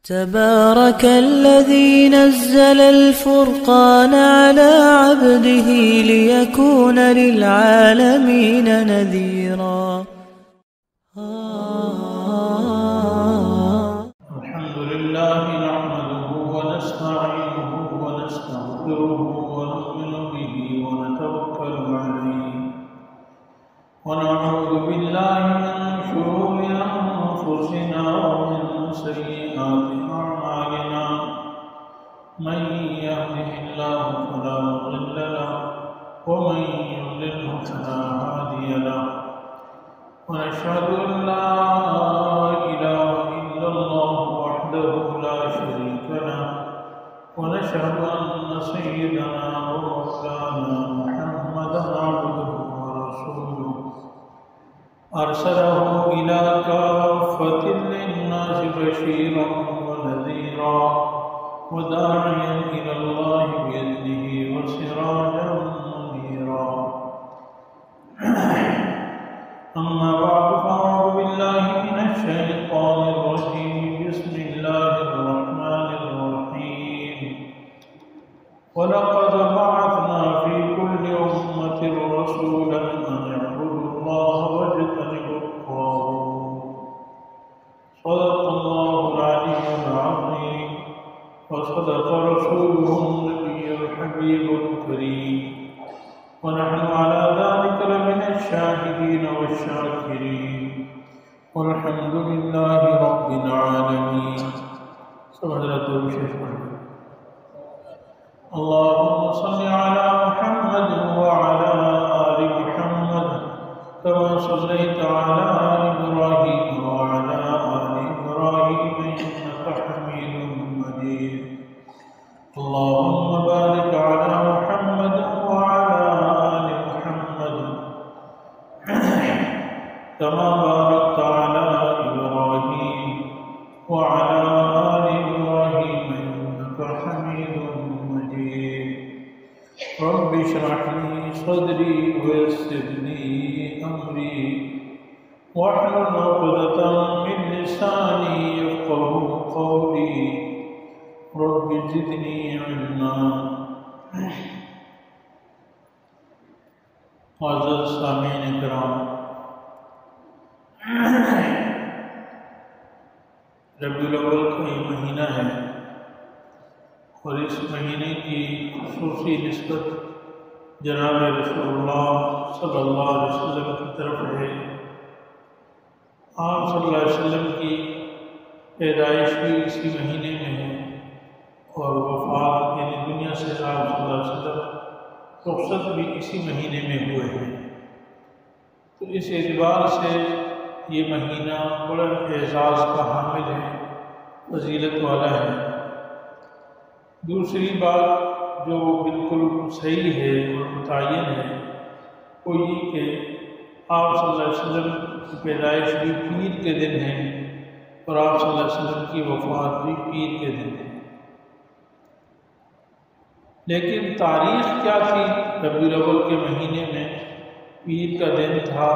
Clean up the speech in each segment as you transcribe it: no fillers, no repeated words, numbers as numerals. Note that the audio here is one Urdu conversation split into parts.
تبارك الذي نزل الفرقان على عبده ليكون للعالمين نذيرا. الحمد لله نحمده ونستعينه ونستغفره ونؤمن به ونتوكل عليه ونعوذ بالله من شرور أنفسنا ومن سيئات أعمالنا من يهده الله فلا مضل له ومن يضلل فلا هادي له ونشهد أن لا إله إلا الله وحده لا شريك له ونشهد أن سيدنا ومولانا محمدا عبده ورسوله أرسله إلى كافة للناس بشيرا ونذيرا وداعيا إلى الله بإذنه وسراجا منيرا. أما بعد فأعوذ بالله من الشيطان الرجيم. بسم الله الرحمن الرحيم. ولقد بعثنا في كل أمة رسولا أن اعبدوا الله واجتنبوا الطاغوت. صدق الله العلي العظيم وصدق رسوله النبي الحبيب الكريم ونحن على ذلك لمن الشاهدين والشاكرين والحمد لله رب العالمين. اللهم صل على محمد وعلى آل محمد كما صليت على إبراهيم وعلى آل إبراهيم إنك حميد مجيد. اللهم بارك على محمد وعلى آل محمد كما باركت على إبراهيم وعلى آل إبراهيم إنك حميد مجيد. رب اشرح لي صدري ويسر لي أمري واحلل عقدة من لساني يفقهوا قولي. رب زدني علما. معزز سامعین کرام، ربیع الاول کا یہ مہینہ ہے اور اس مہینے کی خصوصی نسبت جناب رسول اللہ صلی اللہ علیہ وسلم کی طرف ہے. آپ صلی اللہ علیہ وسلم کی پیدائش بھی اسی مہینے میں ہے اور وفات یعنی دنیا سے آپ صلی اللہ علیہ وسلم رخصت بھی اسی مہینے میں ہوئے ہیں. تو اس اعتبار سے یہ مہینہ بڑا اعزاز کا حامل ہے، فضیلت والا ہے. دوسری بات جو بالکل صحیح ہے اور متعین ہے وہ یہ کہ آپ صلی اللہ علیہ وسلم کی پیدائش بھی پیر کے دن ہے اور آپ صلی اللہ علیہ وسلم کی وفات بھی پیر کے دن ہے. لیکن تاریخ کیا تھی؟ ربیع الاول کے مہینے میں پیر کا دن تھا.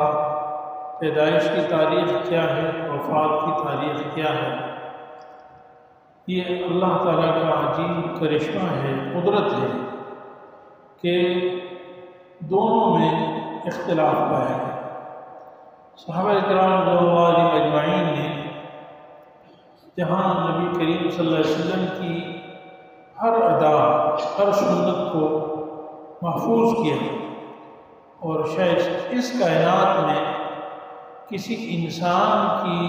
پیدائش کی تاریخ کیا ہے؟ وفات کی تاریخ کیا ہے؟ یہ اللہ تعالیٰ کا عجیب کرشمہ ہے، قدرت ہے کہ دونوں میں اختلاف پایا ہے. صحابہ کرام رضی اللہ عنہم اجمعین نے جہاں نبی کریم صلی اللہ علیہ وسلم کی ہر ادا، ہر سنت کو محفوظ کیا اور شاید اس کائنات میں کسی انسان کی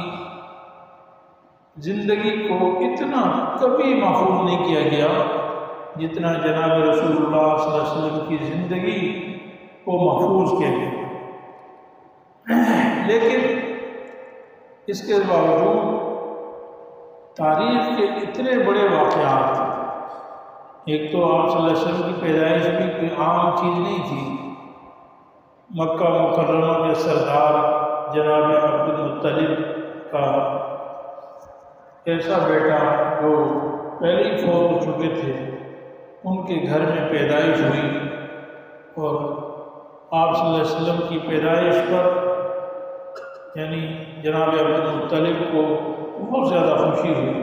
زندگی کو اتنا کبھی محفوظ نہیں کیا گیا جتنا جناب رسول اللہ صلی اللہ علیہ وسلم کی زندگی کو محفوظ کیا گیا. لیکن اس کے باوجود تاریخ کے اتنے بڑے واقعات، ایک تو آپ صلی اللہ علیہ وسلم کی پیدائش بھی کوئی عام چیز نہیں تھی. مکہ مکرمہ کے سردار جناب عبد المطلب کا ایسا بیٹا جو پہلے ہی فوت ہو چکے تھے، ان کے گھر میں پیدائش ہوئی اور آپ صلی اللہ علیہ وسلم کی پیدائش پر یعنی جناب عبد المطلب کو بہت زیادہ خوشی ہوئی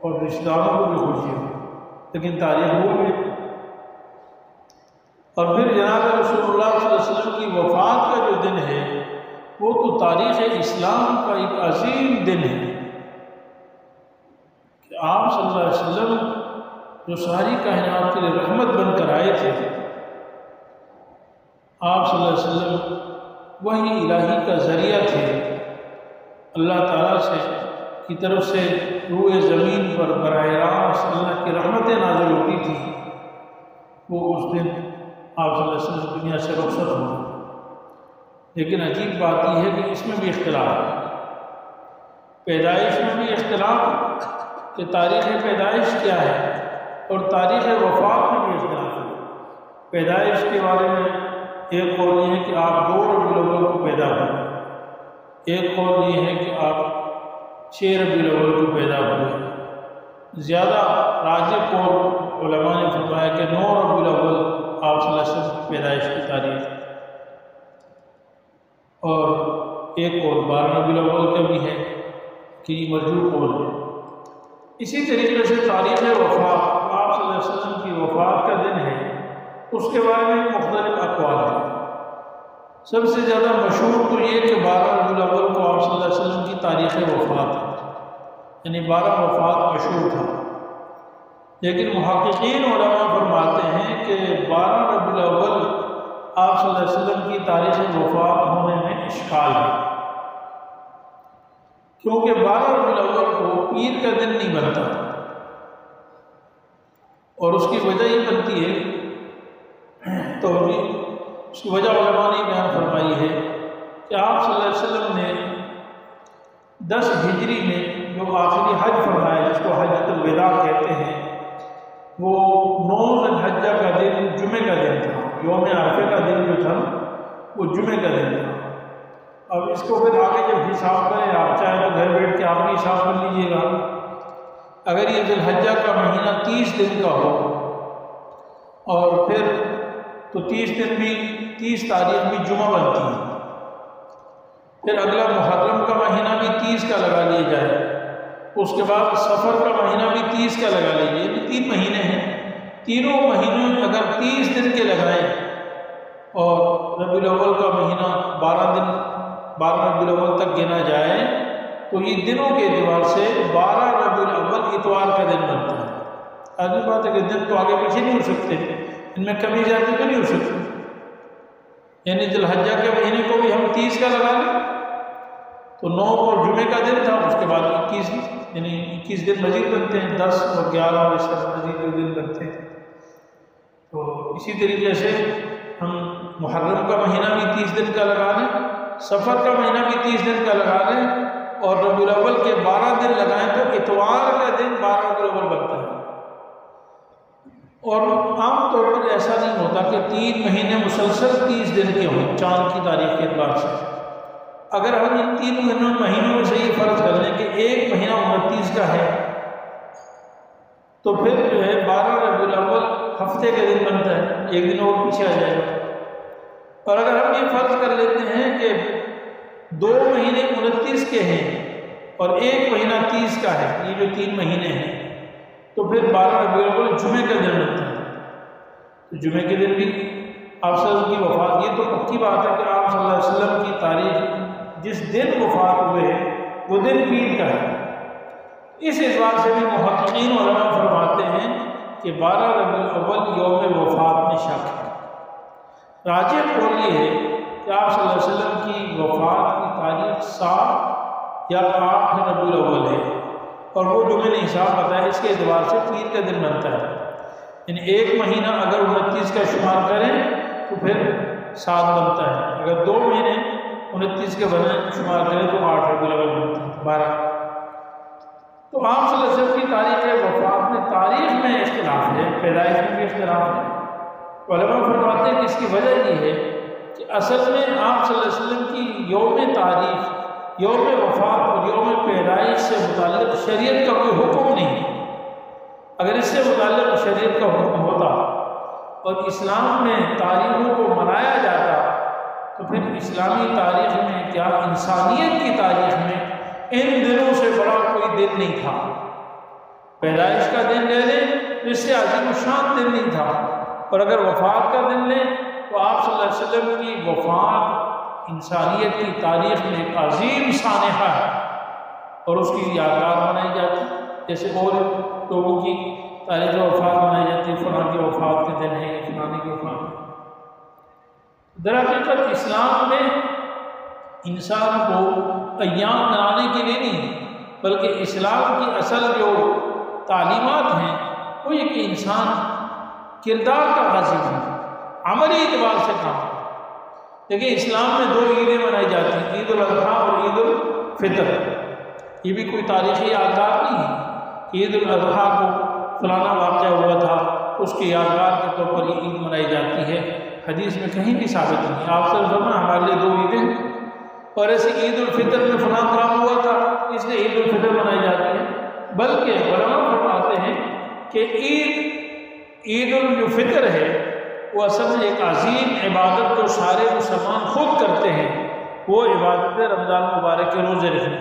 اور رشتہ داروں کو بھی خوشی ہو، لیکن تاریخ بھول گئی۔ اور پھر جناب رسول اللہ صلی اللہ علیہ وسلم کی وفات کا جو دن ہے وہ تو تاریخ اسلام کا ایک عظیم دن ہے کہ آپ صلی اللہ علیہ وسلم جو ساری کائنات کے لیے رحمت بن کر آئے تھے، آپ صلی اللہ علیہ وسلم وحی الہی کا ذریعہ تھے، اللہ تعالیٰ سے کی طرف سے روئے زمین پر براہ راست اللہ کی رحمتیں نازل ہوتی تھیں، وہ اس دن آپ صلی اللہ علیہ وسلم دنیا سے رخصت ہوئے۔ لیکن عجیب بات یہ ہے کہ اس میں بھی اختلاف ہے، پیدائش میں بھی اختلاف کہ تاریخ پیدائش کیا ہے، اور تاریخ وفات میں بھی اختلاف ہے۔ پیدائش کے بارے میں ایک قول یہ ہے کہ آپ 2 ربیع الاول کو پیدا ہوئے، ایک قول یہ ہے کہ آپ 6 ربیع الاول کو پیدا ہوئے۔ زیادہ راجح قول علماء نے فرمایا کہ 9 ربیع الاول آپ صلی اللہ علیہ وسلم کی پیدائش کی تاریخ، اور ایک قول 12 ربیع الاول کا بھی ہے کہ یہ مرجوح قول ہے۔ اسی طریقے سے تاریخ وفات، آپ صلی اللہ علیہ وسلم کی وفات کا دن ہے، اس کے بارے میں مختلف اقوال ہیں۔ سب سے زیادہ مشہور تو یہ کہ 12 ربیع الاول کو آپ صلی اللہ علیہ وسلم کی تاریخ وفات ہے، یعنی 12 وفات مشہور تھا، لیکن محققین علماء فرماتے ہیں کہ 12 ربیع الاول آپ صلی اللہ علیہ وسلم کی تاریخ وفات ہونے میں اشکال ہے، کیونکہ 12 ربیع الاول کو پیر کا دن نہیں بنتا، اور اس کی وجہ یہ بنتی ہے، تو اس کی وجہ علماء نے بیان فرمائی ہے کہ آپ صلی اللہ علیہ وسلم نے 10 ہجری میں جو آخری حج فرمایا، جس کو حجۃ الوداع کہتے ہیں، وہ 9 ذی الحجہ کا دن جمعے کا دن تھا، یوم عرفے کا دن جو تھا وہ جمعے کا دن تھا۔ اب اس کو پھر آگے جب حساب کریں، آپ چاہیں تو گھر بیٹھ کے آپ بھی حساب کر لیجیے گا۔ اگر یہ ذی الحجہ کا مہینہ 30 دن کا ہو، اور پھر تو 30 دن بھی 30 تاریخ بھی جمعہ بنتی ہے، پھر اگلا محرم کا مہینہ بھی 30 کا لگا لیا جائے، اس کے بعد سفر کا مہینہ بھی 30 کا لگا لیجیے، یہ 3 مہینے ہیں، تینوں مہینوں میں اگر 30 دن کے لگائیں، اور ربیع الاول کا مہینہ 12 ربیع الاول تک گنا جائے، تو یہ دنوں کے اعتبار سے 12 ربیع الاول اتوار کا دن بنتا ہے۔ آدمی بات ہے کہ دن تو آگے پیچھے نہیں ہو سکتے، ان میں کمی زیادہ تو نہیں ہو سکتی، یعنی ذی الحجہ کے مہینے کو بھی ہم 30 کا لگا لیں تو 9 کو جمعے کا دن تھا، اس کے بعد 21 یعنی 21 دن مزید بنتے ہیں، 10 اور 11 اور اس طرح مزید 2 دن بنتے ہیں۔ تو اسی طریقے سے ہم محرم کا مہینہ بھی 30 دن کا لگا لیں، سفر کا مہینہ بھی 30 دن کا لگا لیں، اور ربیع الاول کے 12 دن لگائیں تو اتوار کا دن 12 ربیع الاول بنتا ہے۔ اور عام طور پر ایسا نہیں ہوتا کہ 3 مہینے مسلسل 30 دن کے ہوں چاند کی تاریخ کے اعتبار سے۔ اگر ہم ان 3 مہینوں میں سے یہ فرض کر لیں کہ ایک مہینہ 29 کا ہے، تو پھر جو ہے 12 ربیع الاول ہفتے کے دن بنتا ہے، ایک دن اور پیچھے آ جائے گا۔ اور اگر ہم یہ فرض کر لیتے ہیں کہ 2 مہینے 29 کے ہیں اور ایک مہینہ 30 کا ہے، یہ جو 3 مہینے ہیں، تو پھر 12 ربیع الاول جمعے کا دن بنتا ہے۔ تو جمعے کے دن بھی آپ صلی اللہ علیہ وسلم کی وفات، یہ تو پکی بات ہے کہ آپ صلی اللہ علیہ وسلم کی تاریخ جس دن وفات ہوئے ہیں وہ دن پیر کا ہے۔ اس اعتبار سے بھی محققین علماء فرماتے ہیں کہ 12 ربیع الاول یوم وفات میں شک ہے۔ راجح قول یہ ہے کہ آپ صلی اللہ علیہ وسلم کی وفات کی تاریخ 7 یا 8 ربیع الاول ہے، اور وہ جو میں نے حساب بتایا اس کے اعتبار سے پیر کا دن بنتا ہے، یعنی ایک مہینہ اگر 29 کا شمار کریں تو پھر 7 بنتا ہے، اگر 2 مہینے 29 کے بنے شمار کریں تو 8 ربیع الاول بنتا ہے، 12۔ تو آپ صلی اللہ علیہ وسلم کی تاریخ وفات میں تاریخ میں اختلاف ہے، پیدائش میں بھی اختلاف ہے۔ علماء فرماتے ہیں کہ اس کی وجہ یہ ہے کہ اصل میں آپ صلی اللہ علیہ وسلم کی یوم تاریخ، یوم وفات اور یوم پیدائش سے متعلق شریعت کا کوئی حکم نہیں ہے۔ اگر اس سے متعلق شریعت کا حکم ہوتا اور اسلام میں تاریخوں کو منایا جاتا تو پھر اسلامی تاریخ میں کیا انسانیت کی تاریخ میں ان دنوں سے بڑا کوئی دن نہیں تھا۔ پیدائش کا دن لے لیں تو اس سے عظیم الشان دن نہیں تھا، اور اگر وفات کا دن لیں تو آپ صلی اللہ علیہ وسلم کی وفات انسانیت کی تاریخ میں ایک عظیم سانحہ ہے اور اس کی یادگار منائی جاتی ہے، جیسے اور لوگوں کی تاریخ وفات منائی جاتی ہے، فلاں کی وفات کے دن ہے، فلاں کی وفات ہے۔ در حقیقت اسلام میں انسان کو ایام منانے کے لیے نہیں، بلکہ اسلام کی اصل جو تعلیمات ہیں وہ یہ کہ انسان کردار کا حاصل ہے، عملی اعتبار سے کام۔ دیکھیں اسلام میں 2 عیدیں منائی جاتی ہیں، عید الاضحیٰ اور عید الفطر۔ یہ بھی کوئی تاریخی یادگار نہیں ہے، عید الاضحیٰ کو فلانا واقعہ ہوا تھا، اس کی یادگار کے طور پر یہ عید منائی جاتی ہے، حدیث میں کہیں بھی ثابت نہیں۔ آپ صلی اللہ علیہ وسلم ہمارے لیے 2 عیدیں، اور ایسے عید الفطر میں فلاں کام ہوا تھا اس لیے عید الفطر منائی جاتی ہے، بلکہ علماء فرماتے ہیں کہ عید الفطر ہے وہ اصل میں ایک عظیم عبادت جو سارے مسلمان خود کرتے ہیں، وہ عبادت رمضان مبارک کے روزے رکھنے۔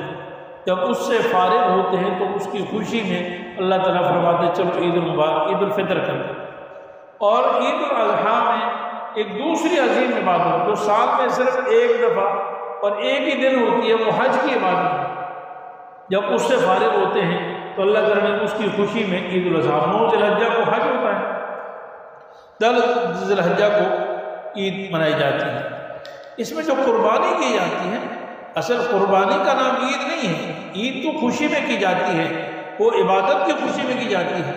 جب اس سے فارغ ہوتے ہیں تو اس کی خوشی میں اللہ تعالیٰ فرماتے ہیں چلو عید الفطر کریں۔ اور عید الاضحیٰ میں ایک دوسری عظیم عبادت جو سال میں صرف ایک دفعہ اور ایک ہی دن ہوتی ہے، وہ حج کی عبادت ہے۔ جب اس سے فارغ ہوتے ہیں تو اللہ تعالیٰ نے اس کی خوشی میں عید الاضحیٰ، 9 ذی الحجہ کو حج ہوتا ہے، 10 ذی الحجہ کو عید منائی جاتی ہے۔ اس میں جو قربانی کی جاتی ہے، اصل قربانی کا نام عید نہیں ہے، عید تو خوشی میں کی جاتی ہے، وہ عبادت کی خوشی میں کی جاتی ہے۔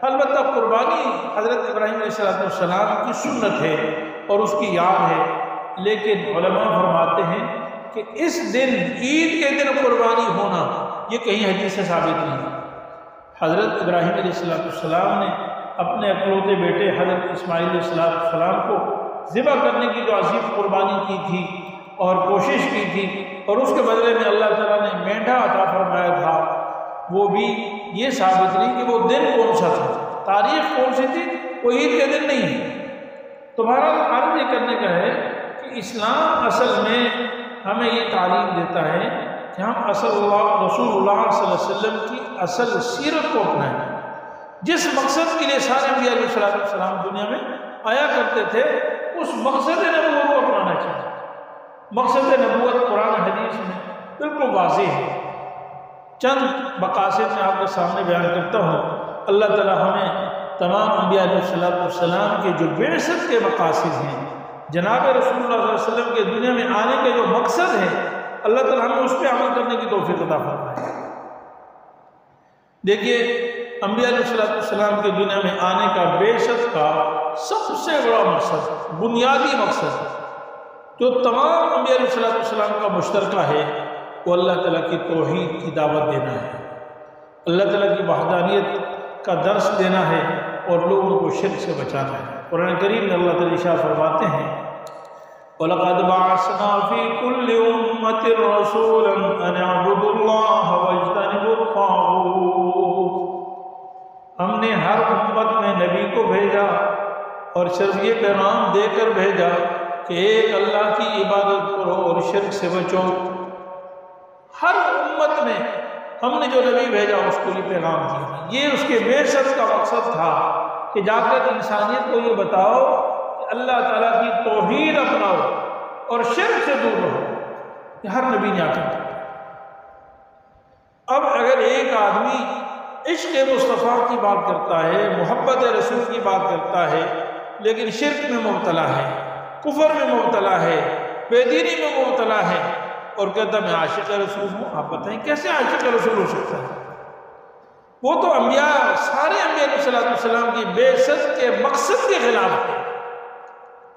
البتہ قربانی حضرت ابراہیم علیہ السلام کی سنت ہے اور اس کی یاد ہے، لیکن علماء فرماتے ہیں کہ اس دن عید کے دن قربانی ہونا یہ کہیں حدیث سے ثابت نہیں۔ حضرت ابراہیم علیہ السلام نے اپنے اکلوتے بیٹے حضرت اسماعیل علیہ السلام کو ذبح کرنے کی جو عظیم قربانی کی تھی اور کوشش کی تھی، اور اس کے بدلے میں اللہ تعالیٰ نے مینڈھا عطا فرمایا تھا، وہ بھی یہ ثابت نہیں کہ وہ دن کون سا تھا، تاریخ کون سی تھی، وہ عید کے دن نہیں ہے۔ تو بہرحال عرض یہ کرنے کا ہے کہ اسلام اصل میں ہمیں یہ تعلیم دیتا ہے کہ ہم رسول اللہ صلی اللہ علیہ وسلم کی اصل سیرت کو اپنائیں۔ جس مقصد کے لیے سارے انبیاء علیہ السلام دنیا میں آیا کرتے تھے، اس مقصد نبوت کو اپنانا چاہیے۔ مقصد نبوت قرآن حدیث میں بالکل واضح ہے۔ چند مقاصد میں آپ کے سامنے بیان کرتا ہوں۔ اللہ تعالیٰ ہمیں تمام انبیاء علیہ السلام کے جو بعثت کے مقاصد ہیں، جناب رسول اللہ صلی اللہ علیہ وسلم کے دنیا میں آنے کے جو مقصد ہے، اللہ تعالیٰ ہمیں اس پہ عمل کرنے کی توفیق عطا فرمائے۔ دیکھیے انبیاء علیہ السلام کے دنیا میں آنے کا بعثت کا سب سے بڑا مقصد، بنیادی مقصد جو تمام انبیاء علیہ السلام کا مشترکہ ہے، وہ اللہ تعالیٰ کی توحید کی دعوت دینا ہے، اللہ تعالیٰ کی وحدانیت کا درس دینا ہے اور لوگوں کو شرک سے بچانا ہے۔ قرآن کریم میں اللہ تعالیٰ ارشاد فرماتے ہیں وَلَقَدْ بَعَثْنَا فِي كُلِّ أُمَّةٍ رَسُولًا أَنِ اعْبُدُوا اللَّهَ وَاجْتَنِبُوا الطَّاغُوتَ۔ ہم نے ہر امت میں نبی کو بھیجا اور صرف یہ پیغام دے کر بھیجا کہ ایک اللہ کی عبادت کرو اور شرک سے بچو۔ ہر امت میں ہم نے جو نبی بھیجا اس کو یہ پیغام دیا، یہ اس کے بعثت کا مقصد تھا کہ جا کر انسانیت کو یہ بتاؤ کہ اللہ تعالیٰ کی توحید اپناؤ اور شرک سے دور رہو۔ یہ ہر نبی نے آتا ہے۔ اب اگر ایک آدمی عشق مصطفیٰ کی بات کرتا ہے، محبت رسول کی بات کرتا ہے، لیکن شرک میں مبتلا ہے، کفر میں مبتلا ہے، بے دینی میں مبتلا ہے، اور کہتا میں عاشق رسول ہوں، آپ بتائیں کیسے عاشق رسول ہو سکتا ہے؟ وہ تو انبیاء، سارے انبیاء علیہ السلام کی بعثت کے مقصد کے خلاف ہے۔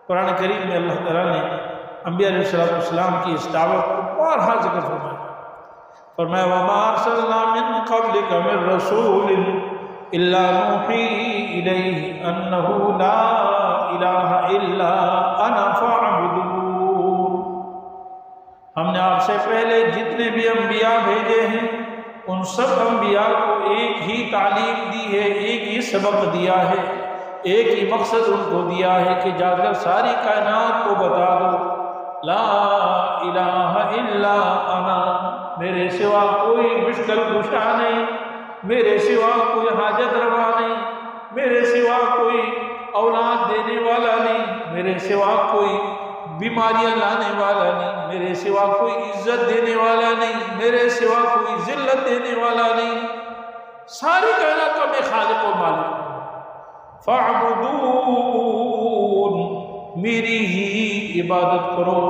قرآن کریم میں اللہ تعالیٰ نے انبیاء علیہ السلام کی اس دعوت کو بارہا ذکر فرمایا۔ فرمایا وَمَا أَرْسَلْنَا مِن قَبْلِكَ مِن رَّسُولٍ إِلَّا نُوحِي إِلَيْهِ أَنَّهُ لَا إِلَٰهَ إِلَّا أَنَا فَاعْبُدُونِ۔ ہم نے آپ سے پہلے جتنے بھی انبیاء بھیجے ہیں، ان سب انبیاء کو ایک ہی تعلیم دی ہے، ایک ہی سبق دیا ہے، ایک ہی مقصد ان کو دیا ہے کہ جا کر ساری کائنات کو بتا دو لا الہ الا انا، میرے سوا کوئی مشکل کشا نہیں، میرے سوا کوئی حاجت روا نہیں، میرے سوا کوئی اولاد دینے والا نہیں، میرے سوا کوئی بیماریاں لانے والا نہیں، میرے سوا کوئی عزت دینے والا نہیں، میرے سوا کوئی ذلت دینے والا نہیں، ساری کائنات کا میں خالق و مالک ہوں۔ فاعبدون، میری ہی عبادت کرو،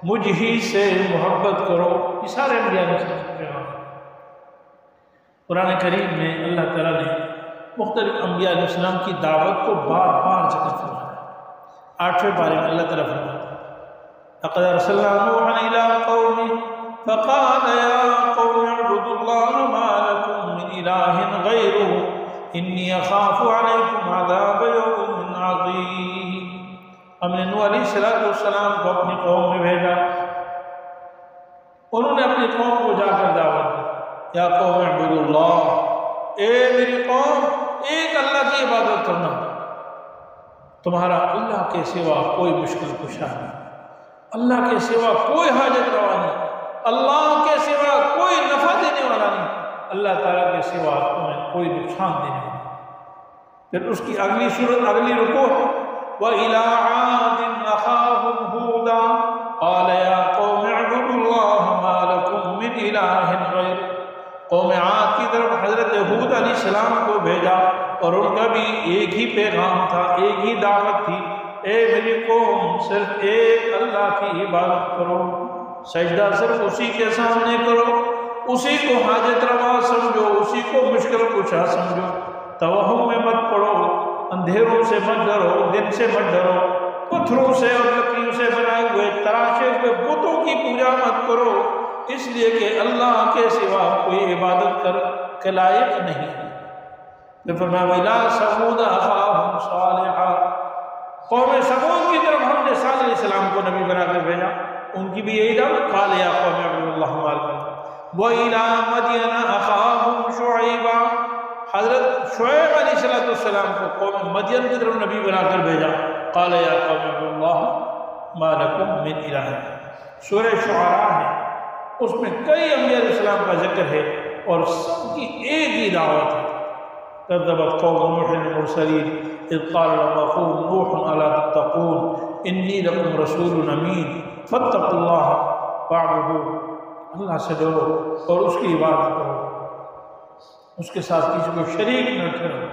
مجھ ہی سے محبت کرو۔ یہ سارے انبیاء نے سمجھا۔ قرآن کریم میں اللہ تعالیٰ نے مختلف انبیاء علیہ السلام کی دعوت کو بار بار ذکر فرمایا۔ 8ویں پارے میں اللہ تعالیٰ فرماتا ہے لقد ارسلنا نوحا الى قومه فقال يا قوم اعبدوا الله ما لكم من اله غيره انی اخاف علیکم عذاب یوم عظیم۔ ہم نے نوح علیہ السلام کو اپنی قوم میں بھیجا، انہوں نے اپنی قوم کو جا کر دعوت دی، یا قوم اعبدوا اللہ، اے میری قوم ایک اللہ کی عبادت کرنا، تمہارا اللہ کے سوا کوئی مشکل کشا نہیں، اللہ کے سوا کوئی حاجت روا نہیں، اللہ کے سوا کوئی نفع دینے والا نہیں، اللہ تعالیٰ کے سوا تمہیں کوئی نقصان دینے والا نہیں۔ پھر اس کی اگلی صورت، اگلی رکوع ہے وَإِلَىٰ عَادٍ أَخَاهُمْ هُودًا قَالَ يَا قَوْمِ اعْبُدُوا اللَّهَ مَا لَكُم مِّنْ إِلَٰهٍ غَيْرُهُ۔ قوم عاد کی طرف حضرت ہود علیہ السلام کو بھیجا، اور ان کا بھی ایک ہی پیغام تھا، ایک ہی دعوت تھی، اے میری قوم صرف ایک اللہ کی عبادت کرو، سجدہ صرف اسی کے سامنے کرو، اسی کو حاجت روا سمجھو، اسی کو مشکل کشا سمجھو، توہم میں مت پڑو، اندھیروں سے مت ڈرو، دن سے مت ڈرو، پتھروں سے اور لکڑیوں سے بنائے ہوئے تراشے ہوئے بتوں کی پوجا مت کرو، اس لیے کہ اللہ کے سوا کوئی عبادت کے لائق نہیں ہے۔ پھر فرمایا وَإِلَىٰ ثَمُودَ أَخَاهُمْ صَالِحًا، قوم ثمود کی طرف ہم نے صالح علیہ السلام کو نبی بنا کر بھیجا، ان کی بھی یہی دعوت، قَالَ يَا قَوْمِ اعْبُدُوا اللَّهَ مَا لَكُم۔ وَإِلَىٰ مَدْيَنَ أَخَاهُمْ شُعَيْبًا، حضرت شعیب علیہ السلام کو قوم مدین کی طرف نبی بنا کر بھیجا، قَالَ يَا قَوْمِ اعْبُدُوا اللَّهَ مَا لَكُم مِّنْ إِلَٰهٍ۔ سورہ شعراء ہے، اس میں کئی انبیاء علیہ السلام کا ذکر ہے اور سب کی ایک ہی دعوت ہے۔ كذبت قوم نوح المرسلين إذ قال لهم أخوهم نوح ألا تتقون إني لكم رسول أمين فاتقوا الله واعبدون، اللہ سے ڈرو اور اس کی عبادت کرو، اس کے ساتھ کسی کو شریک نہ ٹھہراؤ۔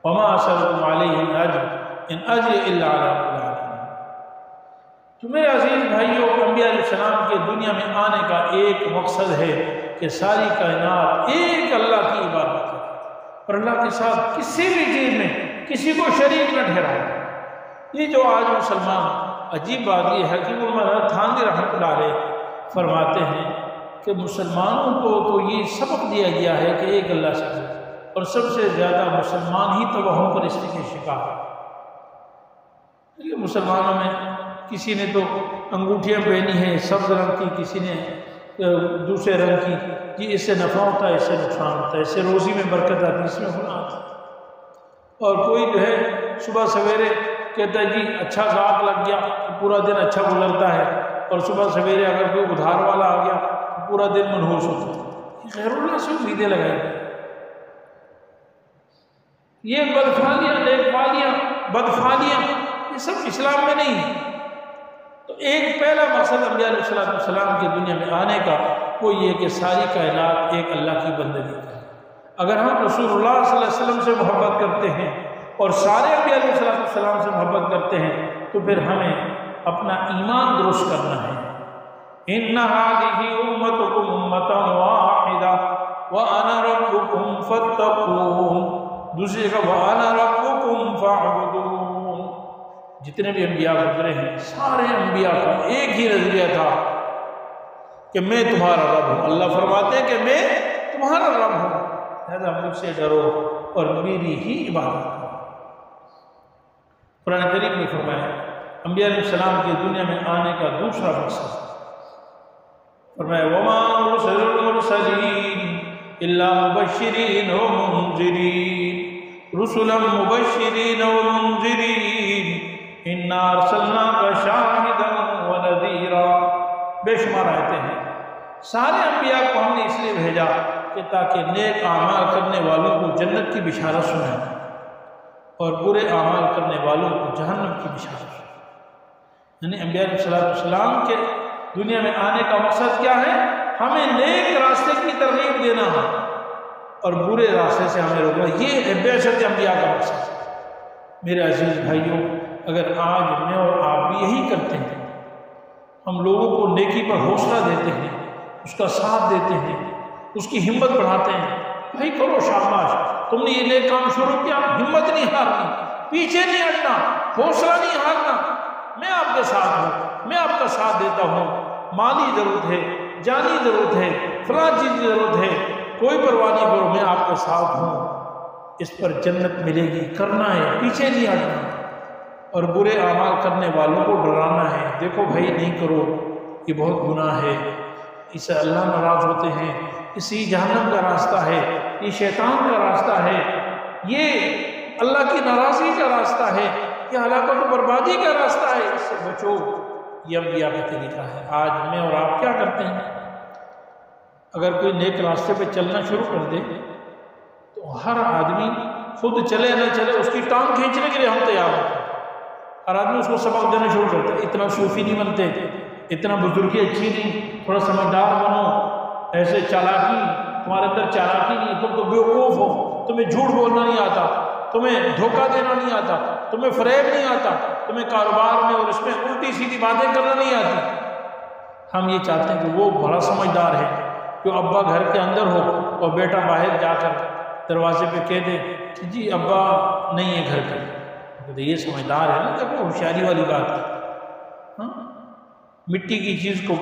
وما أسألكم عليه من أجر إن أجري إلا على رب العالمين۔ تو میرے عزیز بھائیوں، انبیاء علیہ السلام کے دنیا میں آنے کا ایک مقصد ہے کہ ساری کائنات ایک اللہ کی عبادت کرے اور اللہ کے ساتھ کسی بھی چیز میں کسی کو شریک نہ ٹھہرائے۔ یہ جو آج مسلمان، عجیب بات یہ ہے کہ وہ مولانا تھانوی رحمۃ اللہ علیہ فرماتے ہیں کہ مسلمانوں کو تو یہ سبق دیا گیا ہے کہ ایک اللہ سے، اور سب سے زیادہ مسلمان ہی توہم پرستی کے شکار ہیں۔ یہ مسلمانوں میں کسی نے تو انگوٹھیاں پہنی ہیں سبز رنگ کی، کسی نے دوسرے رنگ کی، جی اس سے نفع ہوتا ہے، اس سے نقصان ہوتا ہے، اس سے روزی میں برکت آتی ہے، اس میں گناہ آتا ہے۔ اور کوئی جو ہے صبح سویرے کہتا ہے جی اچھا گاہک لگ گیا تو پورا دن اچھا گزرتا ہے، اور صبح سویرے اگر کوئی ادھار والا آ گیا تو پورا دن منحوس ہوتا ہے۔ یہ غیر اللہ سے امیدیں لگائیں گے، یہ بدفعلیاں، نیکفعلیاں، بدفعلیاں، یہ سب اسلام میں نہیں ہے۔ تو ایک پہلا مقصد انبیاء علیہ السلام کی دنیا میں آنے کا وہ یہ کہ ساری کائنات ایک اللہ کی بندگی کرے۔ اگر ہم رسول اللہ صلی اللہ علیہ وسلم سے محبت کرتے ہیں اور سارے انبیاء علیہ السلام سے محبت کرتے ہیں تو پھر ہمیں اپنا ایمان درست کرنا ہے۔ إِنَّ هَٰذِهِ أُمَّتُكُمْ أُمَّةً وَاحِدَةً وَأَنَا رَبُّكُمْ فَاتَّقُونِ، دوسری جگہ وَأَنَا رَبُّكُمْ فَاعْبُدُونِ۔ جتنے بھی انبیاء گزرے ہیں سارے انبیاء کا ایک ہی نظریہ تھا کہ میں تمہارا رب ہوں۔ اللہ فرماتے ہیں کہ میں تمہارا رب ہوں، لہذا مجھ سے ڈرو اور میری ہی عبادت کرو۔ قرآن کریم میں فرمایا انبیاء علیہ السلام کی دنیا میں آنے کا دوسرا مقصد فرمایا وَمَا نُرْسِلُ الْمُرْسَلِينَ إِلَّا مُبَشِّرِينَ وَمُنذِرِينَ رُسُلًا مُبَشِّرِينَ وَمُنذِرِينَ إِنَّا أَرْسَلْنَاكَ شَاهِدًا وَنَذِيرًا۔ بے شمار آیتیں ہیں۔ سارے انبیاء کو ہم نے اس لیے بھیجا کہ تاکہ نیک اعمال کرنے والوں کو جنت کی بشارت سنائیں اور برے اعمال کرنے والوں کو جہنم کی بشارت سنائیں۔ یعنی انبیاء علیہ السلام کے دنیا میں آنے کا مقصد کیا ہے؟ ہمیں نیک راستے کی ترغیب دینا ہے اور برے راستے سے ہمیں روکنا۔ یہ بعثت انبیاء کا مقصد ہے۔ میرے عزیز بھائیوں، اگر آج میں اور آپ بھی یہی کرتے ہیں، ہم لوگوں کو نیکی پر حوصلہ دیتے ہیں، اس کا ساتھ دیتے ہیں، اس کی ہمت بڑھاتے ہیں، بھائی کرو شاباش، تم نے یہ نیک کام شروع کیا، ہمت نہیں ہارنی، پیچھے نہیں ہٹنا، حوصلہ نہیں ہارنا، میں آپ کے ساتھ ہوں، میں آپ کا ساتھ دیتا ہوں، مالی ضرورت ہے، جانی ضرورت ہے، فلاں چیز کی ضرورت ہے، کوئی پرواہ نہیں کرو، میں آپ کے ساتھ ہوں، اس پر جنت ملے گی، کرنا ہے، پیچھے نہیں ہٹنا۔ اور برے اعمال کرنے والوں کو ڈرانا ہے، دیکھو بھائی نہیں کرو، یہ بہت گناہ ہے، اس سے اللہ ناراض ہوتے ہیں، اسی جہنم کا راستہ ہے، یہ شیطان کا راستہ ہے، یہ اللہ کی ناراضگی کا راستہ ہے، یہ ہلاکت و بربادی کا راستہ ہے، اس سے بچو۔ یہ انبیاء کا طریقہ ہے۔ آج میں اور آپ کیا کرتے ہیں؟ اگر کوئی نیک راستے پہ چلنا شروع کر دے تو ہر آدمی خود چلے نہ چلے اس کی ٹانگ کھینچنے کے لیے ہم تیار ہوتے ہیں۔ ہر آدمی اس کو سبق دینا شروع کرتا ہے، اتنا صوفی نہیں بنتے، اتنا بزرگی اچھی نہیں، تھوڑا سمجھدار بنو، ایسے چالاکی، تمہارے اندر چالاکی نہیں، تم تو بیوقوف ہو، تمہیں جھوٹ بولنا نہیں آتا، تمہیں دھوکہ دینا نہیں آتا، تمہیں فریب نہیں آتا، تمہیں کاروبار میں اور اس میں الٹی سیدھی باتیں کرنا نہیں آتی۔ ہم یہ چاہتے ہیں کہ وہ بڑا سمجھدار ہے، جو ابا گھر کے اندر ہو اور بیٹا باہر جا کر دروازے پہ کہہ دے کہ جی ابا نہیں ہے گھر کے، یہ سمجھدار ہے نا، دیکھو ہوشیاری والی بات ہے۔ مٹی کی چیز کو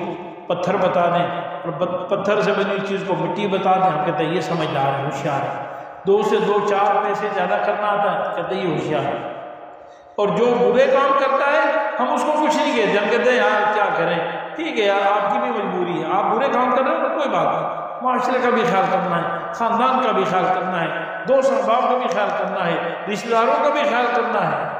پتھر بتا دیں اور پتھر سے بنی چیز کو مٹی بتا دیں، ہم کہتے ہیں یہ سمجھدار ہے، ہوشیار ہے۔ 2 سے 2 4 پیسے زیادہ کرنا آتا ہے، کہتے ہیں یہ ہوشیار ہے۔ اور جو برے کام کرتا ہے ہم اس کو کچھ نہیں کہتے، ہم کہتے ہیں یار کیا کریں، ٹھیک ہے یار آپ کی بھی مجبوری ہے، آپ برے کام کر رہے ہیں تو کوئی بات نہیں، معاشرے کا بھی خیال کرنا ہے، خاندان کا بھی خیال کرنا ہے، دوست احباب کا بھی خیال کرنا ہے، رشتہ داروں کا بھی خیال کرنا ہے۔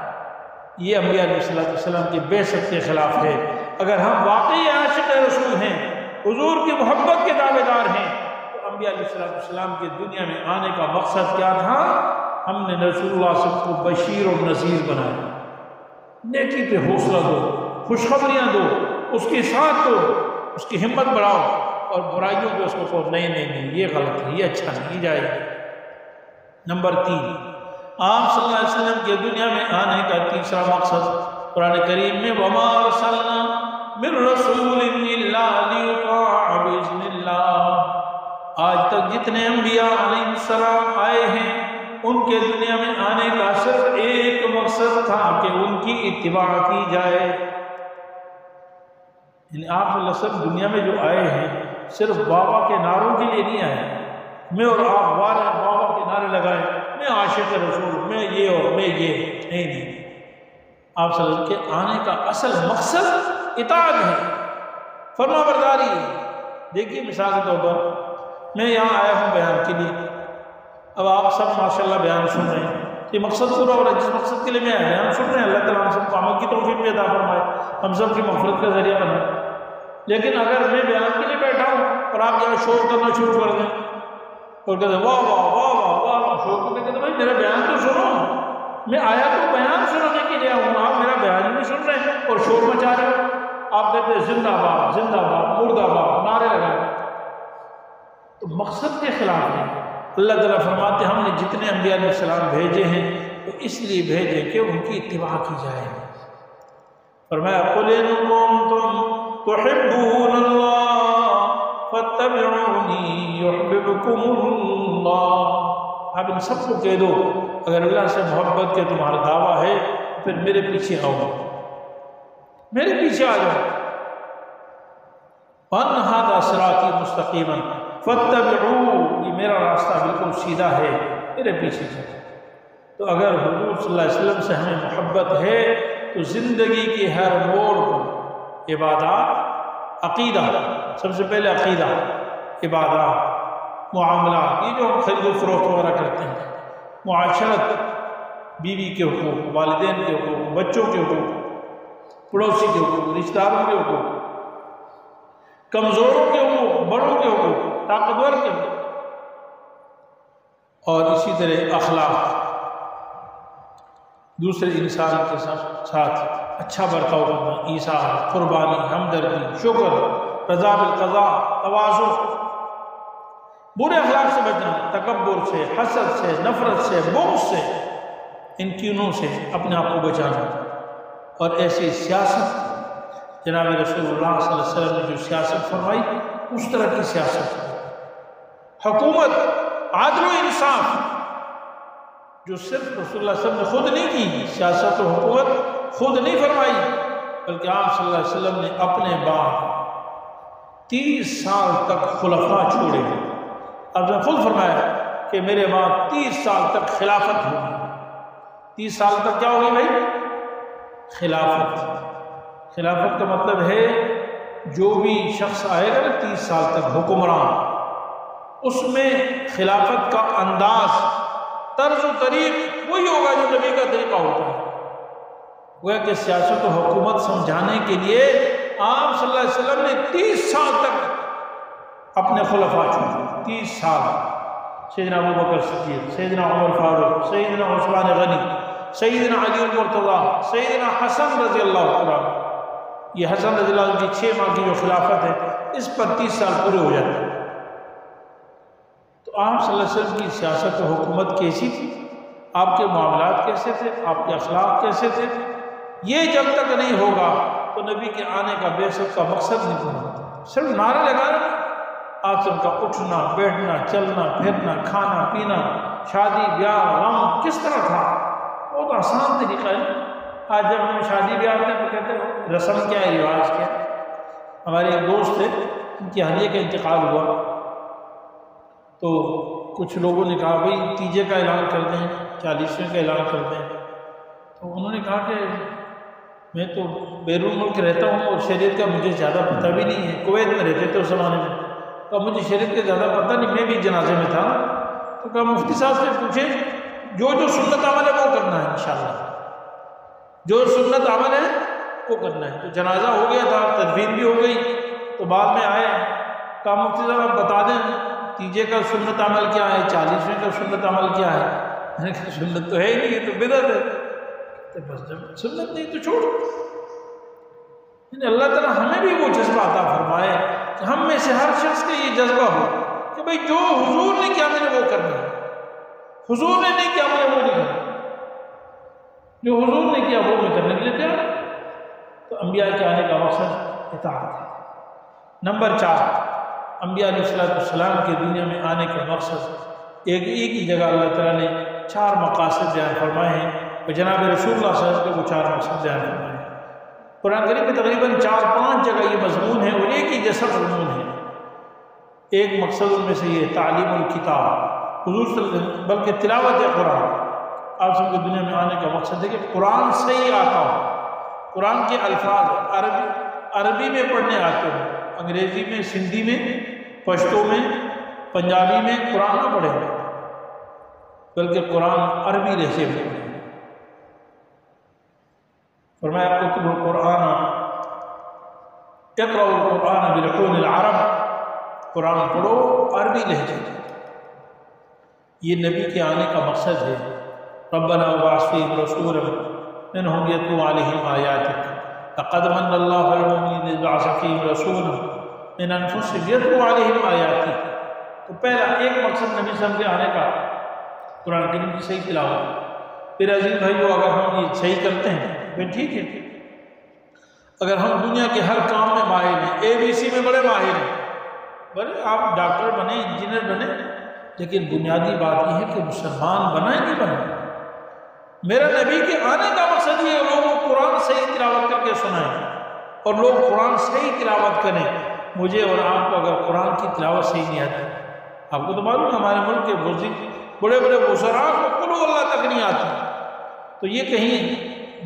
یہ انبیاء علیہ السلام کی بعثت کے خلاف ہے۔ اگر ہم واقعی عاشق رسول ہیں، حضور کی محبت کے دعوے دار ہیں، تو انبیاء علیہ السلام کے دنیا میں آنے کا مقصد کیا تھا؟ ہم نے رسول اللہ صلی اللہ علیہ وسلم کو بشیر اور نذیر بنایا، نیکی پہ حوصلہ دو، خوشخبریاں دو، اس کے ساتھ دو، اس کی ہمت بڑھاؤ، اور برائیوں پہ اس کو کہو نہیں نہیں نہیں یہ غلط ہے، یہ اچھا نہیں جائے گا۔ نمبر 3، آپ صلی اللہ علیہ وسلم کے دنیا میں آنے کا تیسرا مقصد قرآن کریم میں وَمَا أَرْسَلْنَا مِن رَّسُولٍ إِلَّا لِيُطَاعَ بِإِذْنِ اللَّهِ۔ آج تک جتنے انبیاء علیہ السلام آئے ہیں ان کے دنیا میں آنے کا صرف ایک مقصد تھا کہ ان کی اتباع کی جائے۔ یعنی آپ صلی اللہ علیہ وسلم دنیا میں جو آئے ہیں صرف بابا کے نعروں کے لیے نہیں آئے، میں اور آپ بابا کے نعرے لگائے، میں عاشق رسول، میں یہ اور میں یہ، نہیں، آپ صلی اللہ علیہ وسلم کے آنے کا اصل مقصد اطاعت ہے، فرما برداری ہے۔ دیکھیے مثال کے طور پر میں یہاں آیا ہوں بیان کے لیے، اب آپ سب ماشاءاللہ بیان سن رہے ہیں، یہ مقصد پورا ہو رہا ہے جس مقصد کے لیے میں آیا بیان سن رہے ہیں، اللہ تعالیٰ ہم سب کو عمل کی توفیق بھی عطا فرمائے، ہم سب کی مغفرت کا ذریعہ بنائے۔ لیکن اگر میں بیان کے لیے بیٹھا ہوں اور آپ یہاں شور کرنا شروع کر دیں اور کہتے ہیں واہ واہ واہ واہ واہ واہ، شور کرنے کہتے ہیں بھائی میرا بیان تو سنو، میں آیا تو بیان سننے کے لیے ہوں، آپ میرا بیان ہی نہیں سن رہے ہیں اور شور مچا رہے ہو۔ آپ کہتے ہیں زندہ باد زندہ باد مردہ باد، نعرے لگائے، تو مقصد کے خلاف ہے۔ اللہ تعالیٰ فرماتے ہیں ہم نے جتنے انبیاء علیہ السلام بھیجے ہیں تو اس لیے بھیجے کہ ان کی اتباع کی جائے۔ فرمایا قُلْ إِن كُنتُمْ تُحِبُّونَ اللَّهَ فَاتَّبِعُونِي يُحْبِبْكُمُ اللَّهُ۔ آپ ان سب کو کہہ دو اگر اللہ سے محبت کے تمہارا دعویٰ ہے پھر میرے پیچھے آؤ، میرے پیچھے آ جاؤ۔ وَأَنَّ هَذَا صِرَاطِي مُسْتَقِيمًا فَاتَّبِعُوهُ، یہ میرا راستہ بالکل سیدھا ہے، میرے پیچھے چلو۔ تو اگر حضور صلی اللہ علیہ وسلم سے ہمیں محبت ہے تو زندگی کی ہر موڑ پر عبادات، عقیدہ، سب سے پہلے عقیدہ، عبادات، معاملات، یہ جو ہم خرید و فروخت وغیرہ کرتے ہیں، معاشرت، بیوی کے حقوق، والدین کے حقوق، بچوں کے حقوق، پڑوسی کے حقوق، رشتہ داروں کے حقوق، کمزوروں کے حقوق، بڑوں کے حقوق، طاقتور کے حقوق، اور اسی طرح اخلاق، دوسرے انسان کے ساتھ اچھا برتاؤ کرنا، ایثار، قربانی، ہمدردی، شکر، رضا بالقضاء، تواضع، برے اخلاق سے بچنا، تکبر سے، حسد سے، نفرت سے، بغض سے، ان کینوں سے اپنے آپ کو بچانا۔ اور ایسی سیاست، جناب رسول اللہ صلی اللہ علیہ وسلم نے جو سیاست فرمائی اس طرح کی سیاست، حکومت عدل و انصاف، جو صرف رسول اللہ صلی اللہ علیہ وسلم نے خود نہیں کی، سیاست و حکومت خود نہیں فرمائی، بلکہ آپ صلی اللہ علیہ وسلم نے اپنے بعد 30 سال تک خلفاء چھوڑے۔ آپ نے خود فرمایا کہ میرے بعد 30 سال تک خلافت ہوگی۔ 30 سال تک کیا ہوگی بھائی؟ خلافت۔ خلافت کا مطلب ہے جو بھی شخص آئے گا 30 سال تک حکمران، اس میں خلافت کا انداز، طرز و طریق وہی ہوگا جو نبی کا طریقہ ہوتا ہے۔ وہ کہ سیاست و حکومت سمجھانے کے لیے آپ صلی اللہ علیہ وسلم نے 30 سال تک اپنے خلفاء چھوڑے۔ 30 سال سیدنا ابوبکر صدیق، سیدنا عمر فاروق، سیدنا عثمان غنی، سیدنا علی المرتضی، سیدنا حسن رضی اللہ عنہ۔ یہ حسن رضی اللہ عنہ کی 6 ماہ کی جو خلافت ہے اس پر 30 سال پورے ہو جاتے ہیں۔ تو آپ صلی اللہ علیہ وسلم کی سیاست و حکومت کیسی تھی، آپ کے معاملات کیسے تھے، آپ کے اخلاق کیسے تھے، یہ جب تک نہیں ہوگا تو نبی کے آنے کا بعثت کا مقصد نہیں پورا ہوتا۔ صرف نعرہ لگانا، آپ سب کا اٹھنا بیٹھنا چلنا پھرنا کھانا پینا شادی بیاہ غم کس طرح تھا، بہت آسان طریقہ ہے۔ آج جب ہم شادی بیاہ ہوتے ہیں تو کہتے ہیں رسم کیا ہے، رواج کیا ہے۔ ہمارے ایک دوست تھے، ان کی حالیہ کا انتقال ہوا تو کچھ لوگوں نے کہا بھائی تیجے کا اعلان کر دیں، 40ویں کا اعلان کر دیں۔ تو انہوں نے کہا کہ میں تو بیرون ملک رہتا ہوں اور شریعت کا مجھے زیادہ پتہ بھی نہیں ہے، کویت میں رہتے تھے اس زمانے میں، تو مجھے شریعت کا زیادہ پتہ نہیں، میں بھی جنازے میں تھا۔ تو کہا مفتی صاحب سے پوچھیں جو سنت عمل ہے وہ کرنا ہے، انشاءاللہ جو سنت عمل ہے وہ کرنا ہے۔ تو جنازہ ہو گیا تھا، تدفین بھی ہو گئی، تو بعد میں آئے، کہا مفتی صاحب آپ بتا دیں تیجے کا سنت عمل کیا ہے، 40ویں کا سنت عمل کیا ہے۔ میں نے کہا سنت تو ہے ہی نہیں، یہ تو بدعت ہے۔ بس جب سنت نہیں تو چھوڑو۔ اللہ تعالیٰ ہمیں بھی وہ جذبہ عطا فرمائے کہ ہم میں سے ہر شخص کا یہ جذبہ ہو کہ بھئی جو حضور نے کیا میں نے وہ کرنا ہے، حضور نے نہیں کیا میں نے وہ نہیں کرنا، جو حضور نے کیا وہ میں کرنے کے لیے تیار۔ تو انبیاء کے آنے کا مقصد اطاعت ہے۔ نمبر 4، انبیاء علیہ السلام کے دنیا میں آنے کا مقصد ایک ہی جگہ اللہ تعالیٰ نے 4 مقاصد بیان فرمائے ہیں، اور جناب رسول اللہ صلی اللہ علیہ وسلم کے وہ 4 مقصد بیان فرمائے ہیں۔ قرآن کریم میں تقریباً 4-5 جگہ یہ مضمون ہے اور ایک ہی جیسا مضمون ہے۔ ایک مقصد ان میں سے یہ تعلیم الکتاب، حضور صلی اللہ علیہ وسلم بلکہ تلاوت قرآن۔ آپ سب کو دنیا میں آنے کا مقصد ہے کہ قرآن صحیح آتا ہو، قرآن کے الفاظ عربی میں پڑھنے آتے ہو، انگریزی میں، سندھی میں، پشتو میں، پنجابی میں قرآن نہ پڑھے بلکہ قرآن عربی لہجے میں پڑھے۔ فرمایا اقرؤوا القرآن اقرؤوا القرآن بلحون العرب، قرآن پڑھو عربی لہجے۔ یہ نبی کے آنے کا مقصد ہے۔ ربنا وابعث فیہم رسولا منہم یتلو علیہم آیاتک لقد من اللہ علی المؤمنین اذ بعث فیہم رسولا من انفسہم یتلو علیہم آیاتک۔ تو پہلا ایک مقصد نبی صلی اللہ علیہ وسلم کے آنے کا قرآن کریم کی صحیح تلاوت۔ پھر عزیز بھائیو، اگر ہم یہ صحیح کرتے ہیں پھر ٹھیک ہے۔ اگر ہم دنیا کے ہر کام میں ماہر ہیں، ABC میں بڑے ماہر ہیں، بڑے آپ ڈاکٹر بنے، انجینئر بنے، لیکن بنیادی بات یہ ہے کہ مسلمان بنائیں نہیں بنائیں۔ میرا نبی کے آنے کا مقصد یہ ہے لوگوں کو قرآن صحیح تلاوت کر کے سنائیں اور لوگ قرآن صحیح تلاوت کریں۔ مجھے اور آپ کو اگر قرآن کی تلاوت صحیح نہیں آتی، آپ کو تو معلوم ہے ہمارے ملک کے بڑے بڑے وزراء کو قل هو اللہ تک نہیں آتی، تو یہ کہیں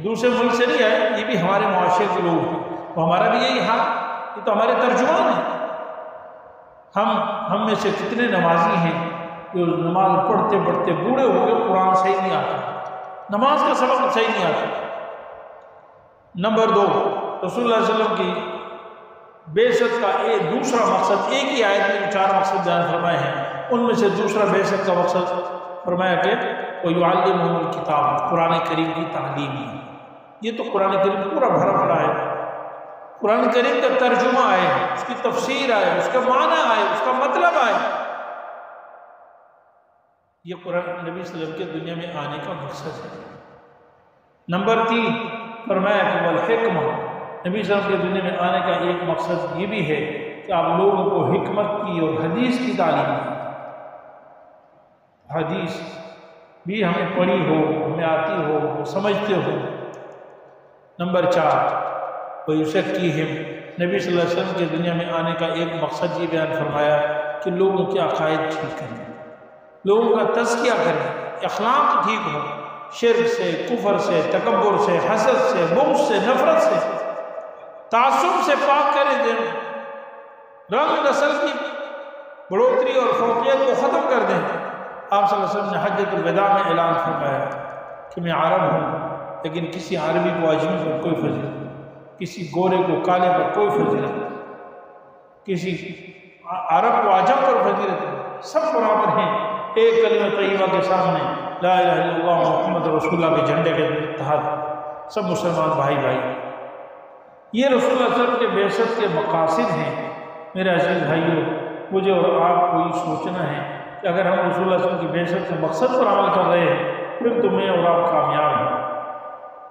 دوسرے ملک سے نہیں آئے، یہ بھی ہمارے معاشرے کے لوگ ہیں، تو ہمارا بھی یہی حال، یہ تو ہمارے ترجمان ہیں۔ ہم میں سے کتنے نمازی ہیں جو نماز پڑھتے پڑھتے بوڑھے ہو گئے، قرآن صحیح نہیں آتا، نماز کا سبق صحیح نہیں آتا۔ نمبر 2، رسول اللہ صلی اللہ علیہ وسلم کی بعثت کا دوسرا مقصد، ایک ہی آیت میں 4 مقصد بیان فرمائے ہیں۔ ان میں سے دوسرا بعثت کا مقصد فرمایا کہ وَيُعَلِّمُهُمُ الْكِتَابَ، قرآن کریم کی تعلیم ہے۔ یہ تو قرآن کریم پورا بھرا پڑا ہے، قرآن کریم کا ترجمہ آئے، اس کی تفسیر آئے، اس کا معنی آئے، اس کا مطلب آئے۔ یہ قرآن نبی صلی اللہ علیہ وسلم کے دنیا میں آنے کا مقصد ہے۔ نمبر 3 فرمایا کہ والحکمہ، نبی صلی اللہ علیہ وسلم کے دنیا میں آنے کا ایک مقصد یہ بھی ہے کہ آپ لوگوں کو حکمت کی اور حدیث کی تعلیم دیں۔ حدیث بھی ہمیں پڑھی ہو، ہمیں آتی ہو، سمجھتے ہو۔ نمبر 4 وَيُزَكِّيهِمْ، نبی صلی اللہ علیہ وسلم کے دنیا میں آنے کا ایک مقصد یہ بیان فرمایا کہ لوگوں کے عقائد ٹھیک کریں، لوگوں کا تزکیہ کریں، اخلاق ٹھیک ہو، شرک سے، کفر سے، تکبر سے، حسد سے، بغض سے، نفرت سے، تعصب سے پاک کریں دیں، رنگ نسل کی بڑھوتری اور فوقیت کو ختم کر دیں۔ آپ صلی اللہ علیہ وسلم نے حجۃ الوداع میں اعلان فرمایا کہ میں عرب ہوں، لیکن کسی عربی کو اجمی پر کوئی فضیلت نہیں، کسی گورے کو کالے پر کوئی فضیلت نہیں، کسی عرب کو عجم پر فضیلت نہیں، سب برابر ہیں ایک کلمہ طیبہ کے سامنے، لا الہ الا اللہ محمد رسول اللہ کے جھنڈے کے تحت سب مسلمان بھائی بھائی۔ یہ رسول اللہ صلی اللہ علیہ وسلم کے بعثت کے مقاصد ہیں۔ میرے عزیز بھائیوں، مجھے اور آپ کو یہ سوچنا ہے کہ اگر ہم رسول اللہ صلی اللہ علیہ وسلم کی بعثت کے مقصد پر عمل کر رہے ہیں پھر تو میں اور آپ کامیاب ہیں،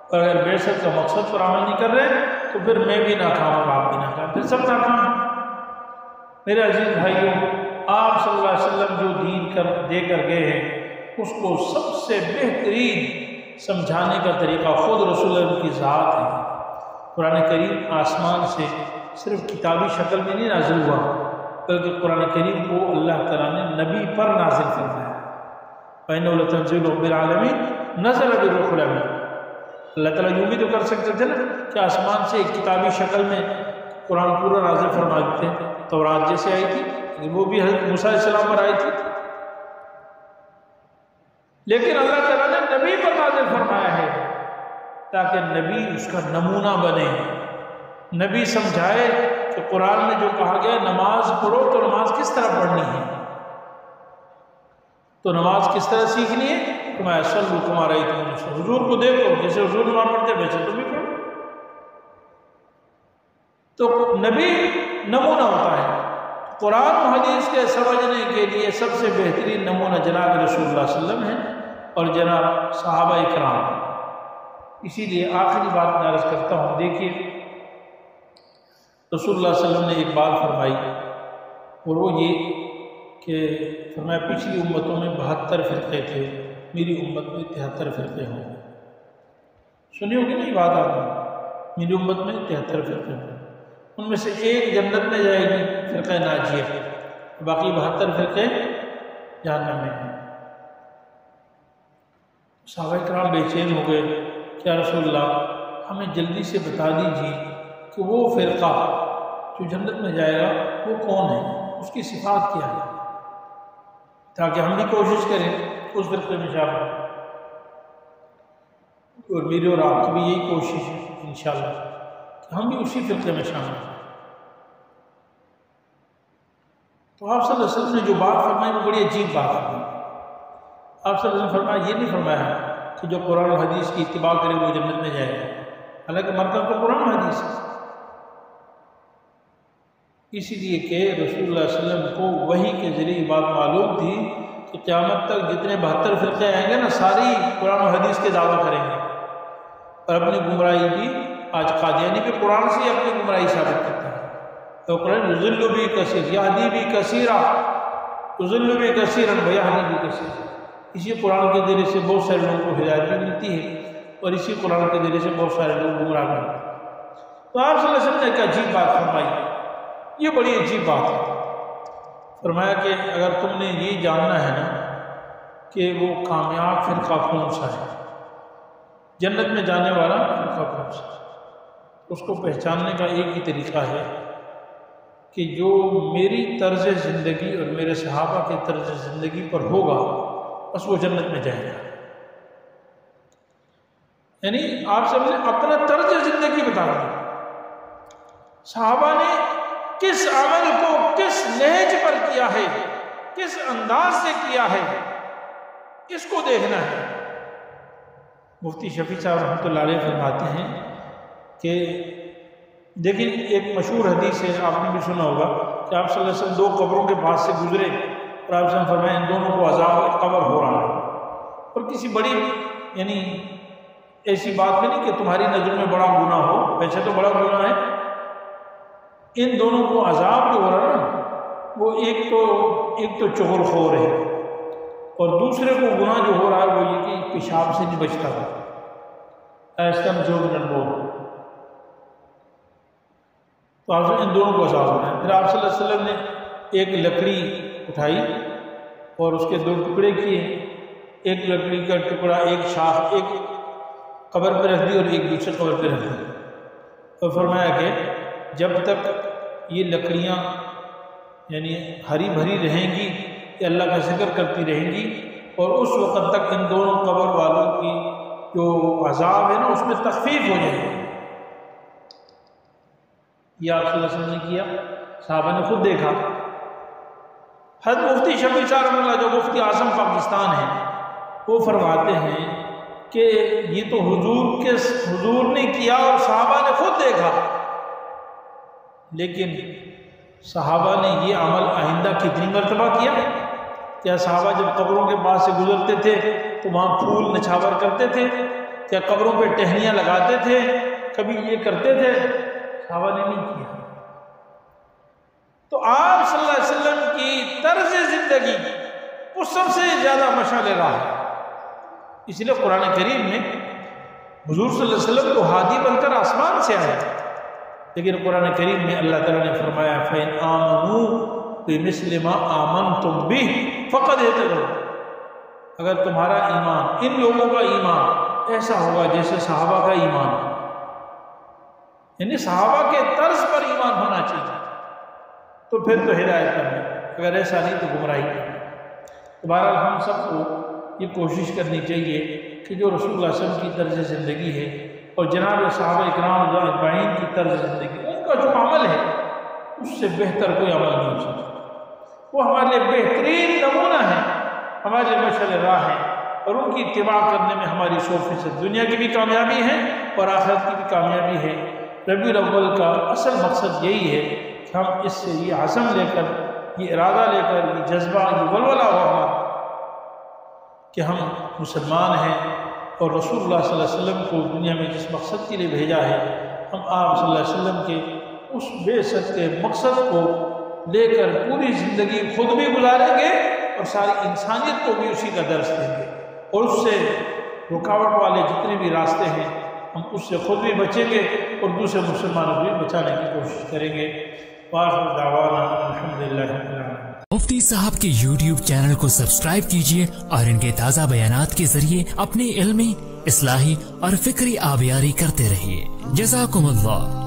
اور اگر بعثت کا مقصد پر عمل نہیں کر رہے تو پھر میں بھی ناکام اور آپ بھی ناکام، پھر سب ناکام ہیں۔ میرے عزیز بھائیوں، آپ صلی اللہ علیہ وسلم جو دین دے کر گئے ہیں اس کو سب سے بہترین سمجھانے کا طریقہ خود رسول اللہ کی ذات ہے۔ قرآن کریم آسمان سے صرف کتابی شکل میں نہیں نازل ہوا، بلکہ قرآن کریم کو اللہ تعالیٰ نے نبی پر نازل فرمایا۔ وَإِنَّهُ لَتَنزِيلُ رَبِّ الْعَالَمِينَ نَزَلَ بِالرُّوحِ الْأَمِينِ۔ اللہ تعالیٰ یوں بھی تو کر سکتے تھے نا کہ آسمان سے ایک کتابی شکل میں قرآن پورا نازل فرما دیتے، تورات جیسے آئی تھی، لیکن وہ بھی حضرت موسیٰ علیہ السلام پر آئی تھی، لیکن اللہ تعالیٰ نے نبی پر نازل فرمایا ہے تاکہ نبی اس کا نمونہ بنے، نبی سمجھائے کہ قرآن میں جو کہا گیا نماز پڑھو تو نماز کس طرح پڑھنی ہے، تو نماز کس طرح سیکھنی ہے۔ فرمایا صلو کما رأیتمونی اصلی، حضور کو دیکھو جیسے حضور نماز پڑھتے ویسے تم بھی پڑھو۔ تو نبی نمونہ ہوتا ہے۔ قرآن و حدیث کے سمجھنے کے لیے سب سے بہترین نمونہ جناب رسول اللہ صلی اللہ علیہ وسلم ہے اور جناب صحابہ اکرام۔ اسی لیے آخری بات میں عرض کرتا ہوں، دیکھیے رسول اللہ صلی اللہ علیہ وسلم نے ایک بات فرمائی اور وہ یہ کہ فرمایا پچھلی امتوں میں 72 فرقے تھے، میری امت میں 73 فرقے ہوں گے۔ سنی ہوگی نہیں بات آپ نے، میری امت میں 73 فرقے ہوں گے، ان میں سے ایک جنت میں جائے گی فرقہ ناجیہ، باقی 72 فرقے جہنم میں ہیں۔ صحابہ کرام بے چین ہو گئے کہ یا رسول اللہ ہمیں جلدی سے بتا دیجیے کہ وہ فرقہ جو جنت میں جائے گا وہ کون ہے، اس کی صفات کیا ہے، تاکہ ہم بھی کوشش کریں اس فرقے میں شامل ہوں۔ اور میری اور آپ کی بھی یہی کوشش ہے انشاءاللہ کہ ہم بھی اسی فرقے میں شامل ہیں۔ تو آپ صلی اللہ علیہ وسلم نے جو بات فرمائی وہ بڑی عجیب بات فرمائی۔ آپ صلی اللہ علیہ وسلم فرمایا یہ نہیں فرمایا کہ جو قرآن و حدیث کی اتباع کرے وہ جنت میں جائے گا، حالانکہ مرکز تو قرآن و حدیث ہے۔ اسی لیے کہ رسول اللہ صلی اللہ علیہ وسلم کو وحی کے ذریعے بات معلوم تھی کہ قیامت تک جتنے 72 فرقے آئیں گے نا ساری قرآن و حدیث کے دعویٰ کریں گے، اور اپنی گمراہی بھی آج قادیانی بھی قرآن سے اپنی گمراہی ثابت کرتا ہے۔ تو قرآن یضل بھی کثیر یہدی بھی کثیرا، یضل بھی کثیرا ویہدی بھی کثیرا، اسی قرآن کے ذریعے سے بہت سارے لوگوں کو ہدایت بھی ملتی ہے اور اسی قرآن کے ذریعے سے بہت سارے لوگ گمراہ بھی ہوتے ہیں۔ تو آپ صلی اللہ علیہ وسلم نے ایک عجیب بات فرمائی، یہ بڑی عجیب بات ہے۔ فرمایا کہ اگر تم نے یہ جاننا ہے نا کہ وہ کامیاب فرقہ کون سا ہے، جنت میں جانے والا فرقہ کون سا ہے، اس کو پہچاننے کا ایک ہی طریقہ ہے کہ جو میری طرز زندگی اور میرے صحابہ کے طرز زندگی پر ہوگا بس وہ جنت میں جائے گا۔ یعنی آپ سب نے اپنا طرز زندگی بتا دیا، صحابہ نے کس عمل کو کس نہج پر کیا ہے، کس انداز سے کیا ہے اس کو دیکھنا ہے۔ مفتی شفیع صاحب رحمۃ اللہ علیہ فرماتے ہیں کہ دیکھیں ایک مشہور حدیث ہے، آپ نے بھی سنا ہوگا کہ آپ صلی اللہ علیہ وسلم دو قبروں کے پاس سے گزرے اور آپ سے فرمایا ان دونوں کو عذاب قبر ہو رہا ہے، اور کسی بڑی یعنی ایسی بات بھی نہیں کہ تمہاری نظر میں بڑا گناہ ہو، ویسے تو بڑا گناہ ہے، ان دونوں کو عذاب جو ہو رہا ہے نا وہ ایک تو چغل خور ہے اور دوسرے کو گناہ جو ہو رہا ہے وہ یہ کہ پیشاب سے نہیں بچتا تھا، ایسا جو بول تو آپ سے ان دونوں کو عذاب ہو رہا ہے۔ پھر آپ صلی اللہ علیہ وسلم نے ایک لکڑی اٹھائی اور اس کے دو ٹکڑے کیے، ایک لکڑی کا ٹکڑا ایک شاخ ایک قبر پہ رکھ دی اور ایک دوسرے قبر پہ رکھ دی، اور فرمایا کہ جب تک یہ لکڑیاں یعنی ہری بھری رہیں گی یہ اللہ کا ذکر کرتی رہیں گی، اور اس وقت تک ان دونوں قبر والوں کی جو عذاب ہے نا اس میں تخفیف ہو جائے گی۔ یہ آپ صلی اللہ علیہ وسلم نے کیا، صحابہ نے خود دیکھا۔ حضرت مفتی شفیع صاحب رحمۃ اللہ جو مفتی اعظم پاکستان ہیں وہ فرماتے ہیں کہ یہ تو حضور نے کیا اور صحابہ نے خود دیکھا، لیکن صحابہ نے یہ عمل آئندہ کتنی مرتبہ کیا؟ کیا صحابہ جب قبروں کے پاس سے گزرتے تھے تو وہاں پھول نچھاور کرتے تھے؟ کیا قبروں پہ ٹہنیاں لگاتے تھے؟ کبھی یہ کرتے تھے؟ صحابہ نے نہیں کیا۔ تو آپ صلی اللہ علیہ وسلم کی طرز زندگی وہ سب سے زیادہ مشعل راہ ہے، اس لیے قرآن کریم میں حضور صلی اللہ علیہ وسلم کو ہادی بن کر آسمان سے آئے، لیکن قرآن کریم میں اللہ تعالیٰ نے فرمایا فَإِنْ آمَنُوا بِمِثْلِ مَا آمَنْتُمْ بِهِ فَقَدْ اهْتَدَوْا، اگر تمہارا ایمان ان لوگوں کا ایمان ایسا ہوگا جیسے صحابہ کا ایمان، یعنی صحابہ کے طرز پر ایمان ہونا چاہیے، تو پھر تو ہدایت کرنا، اگر ایسا نہیں تو گمراہی کرنا۔ تو بہرحال ہم سب کو یہ کوشش کرنی چاہیے کہ جو رسول اللہ صلی اللہ علیہ وسلم کی طرز زندگی ہے اور جناب صحابہ اکرام اجمعین کی طرز زندگی، ان کا جو عمل ہے اس سے بہتر کوئی عمل نہیں ہو سکتا، وہ ہمارے لیے بہترین نمونہ ہے، ہمارے لیے مشعل راہ ہے، اور ان کی اتباع کرنے میں ہماری 100% دنیا کی بھی کامیابی ہے اور آخرت کی بھی کامیابی ہے۔ ربیع الاول کا اصل مقصد یہی ہے کہ ہم اس سے یہ عزم لے کر، یہ ارادہ لے کر، یہ جذبہ، یہ ولولہ ہو ہمارا کہ ہم مسلمان ہیں اور رسول اللہ صلی اللہ علیہ وسلم کو دنیا میں جس مقصد کے لیے بھیجا ہے ہم آپ صلی اللہ علیہ وسلم کے اس بعثت کے مقصد کو لے کر پوری زندگی خود بھی گزاریں گے اور ساری انسانیت کو بھی اسی کا درس دیں گے، اور اس سے رکاوٹ والے جتنے بھی راستے ہیں ہم اس سے خود بھی بچیں گے اور دوسرے مسلمانوں کو بھی بچانے کی کوشش کریں گے۔ وآخر دعوانا الحمدللہ رب العالمین۔ مفتی صاحب کے YouTube چینل کو سبسکرائب کیجئے اور ان کے تازہ بیانات کے ذریعے اپنی علمی، اصلاحی اور فکری آبیاری کرتے رہیے۔ جزاکم اللہ۔